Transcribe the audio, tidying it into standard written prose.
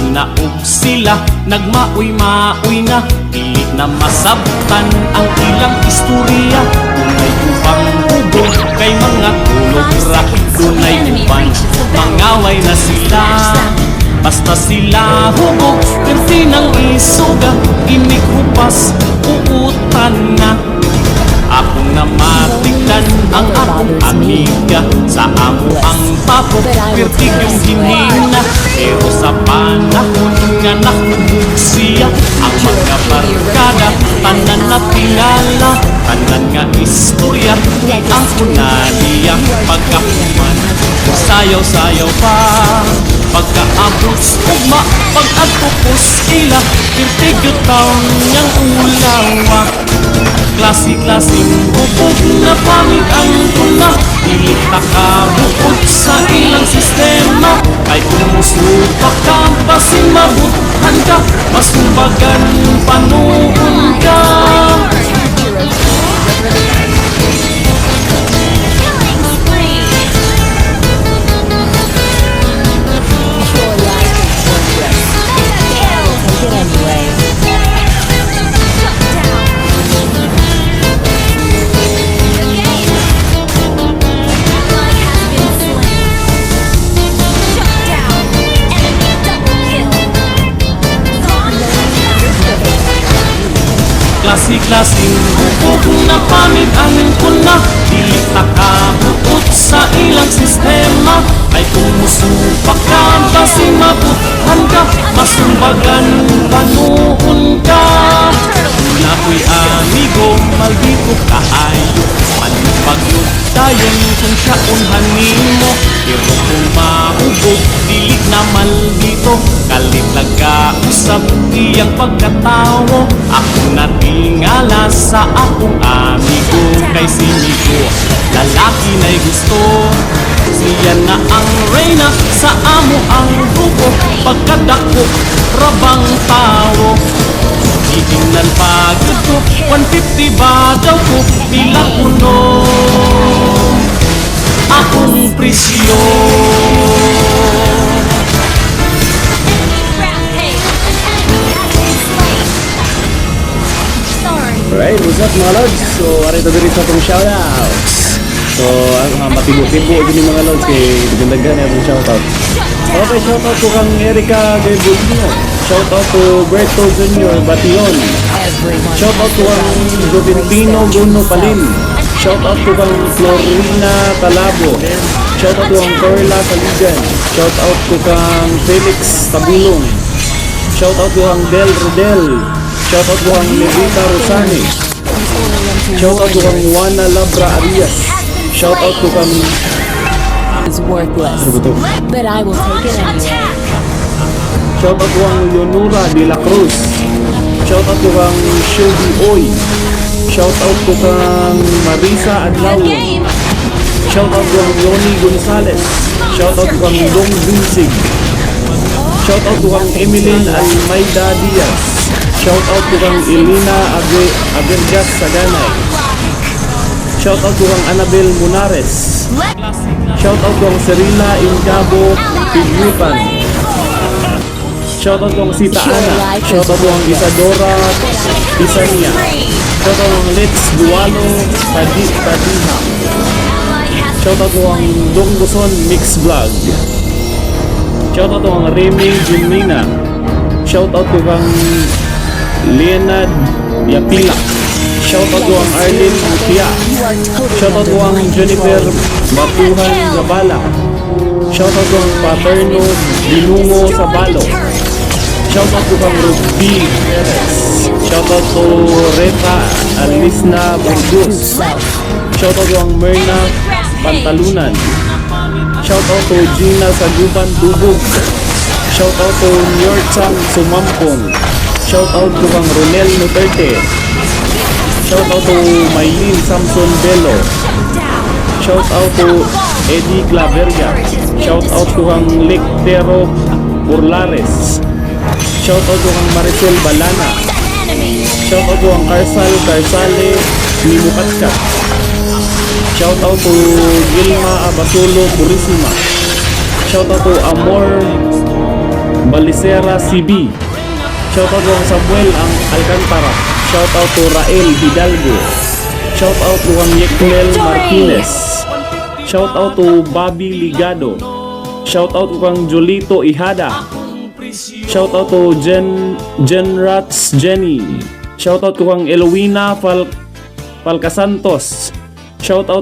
Hinaog sila, nagmaoy-maoy na, dili na masabtan ang ilang istorya. Dunay ubang hubog kay mga tulog-ra, dunay uban, mangaway na sila. Basta sila hubog, perti ng isuga, inikupas, uutan na. Akong namatikdan ang akong amiga, sa amo ang tapok, pertig yung hinhina. Pero sa panahon nga nakubog siya, ang mga barkada, tanan na tingala, tanan nga istorya, ang kunadiya. Pagkakuman, sayaw-sayaw pa, pagkaabot ugma, pag-agpupos ila, pertig yung taon niyang ulawa. Klase-klaseng hubog na pamig ang tula, dili nakabukod sa ilang sistema. Ay kumusupak ka, basin mabutan ka, masumbagan panuon ka. Klase-klaseng hubog na pamig-angin ko na, dili nakabukod sa ilang sistema. Ay kumusupak ka, basi mabutan ka, masumbagan panuon ka. Na ko'y amigo, maldito kaayo, malipagod dayon kung siya unhanin mo. Pero kung mahubog, dili na maldito, kalit nagkausap iyang pagkatawo. Ako natingala sa akong amigo, kay sinigo lalaki na'y gusto. Siya na ang reyna, sa amo ang grupo, pagkadako rabang tao. Itingnan pagod ko, 150 ba daw ko, pila kuno akong presyo. Alright, what's up mga lods? So, arito dito sa itong shoutouts. So, ang matibo-tibo din mga lods kay dinagdagan na itong shoutout. Okay, shoutout ko kang Erica Gabrielino. Shoutout to Berto Jr. Bation. Shoutout ko kang Joventino Bruno Palin. Shoutout ko kang Florina Talabo. Shoutout ko kang Corla Saligan. Shoutout ko kang Felix Tabulong. Shoutout ko kang Del Rodel. Shoutout ko kang Levita Rosani. Shoutout ko kang Juana Labra Arias. Shoutout ko kang is worthless, but I will take it anyway. shoutout ko kang Leonora de la Cruz. Shoutout ko kang Shelby Oy. Shoutout ko kang Marisa Adlaw. Shoutout ko kang Yoni Gonzalez. Shoutout ko kang Dong Vinsig. Shoutout ko kang Emeline Almeida Diaz. Shoutout ko kang Elena Avergas Saganay. Shoutout ko kang Annabel Munares. Shoutout ko kang Serena Incabo Piguitan. Shoutout ko kang Sita Ana. Shoutout ko kang Isadora Isania. Shoutout ko kang Let's Dualo Tadiha. Shoutout ko kang Dong Buson Mix Vlog. Shoutout ko kang Remy Jimina. Shoutout ko kang Leonard Yapila. Shoutout ko ang Arlene Mutia. Shoutout ko ang Jennifer Matuhan Zabala. Shoutout ko ang Paterno Binungo Sabalo. Shoutout ko ang Ruby Perez. Shoutout ko Reta Alisna Burgos. Shoutout ko ang Myrna Pantalunan. Shoutout ko Gina Saguban Dubog. Shoutout ko Nyorchang Sumampong. Shoutout ko kang Ronel Nuterte. Shoutout to Maylin Samson Bello. Shoutout to Eddie Claveria. Shoutout to kang Lectero Burlares. Shoutout to kang Maricel Balana. Shoutout to kang Carsale Nimukatkat. Shoutout to Gilma Abasolo Purisima. Shoutout to Amor Balicera CB. Shoutout to ang Samuel ang Alcantara. Shoutout to Rael Hidalgo. Shoutout to ang Yekmel Martinez. Shoutout to Bobby Ligado. Shoutout to kang Jolito Ihada. Shoutout to Jenrats Jenny. Shoutout to kang Eloina Falcasantos. Shoutout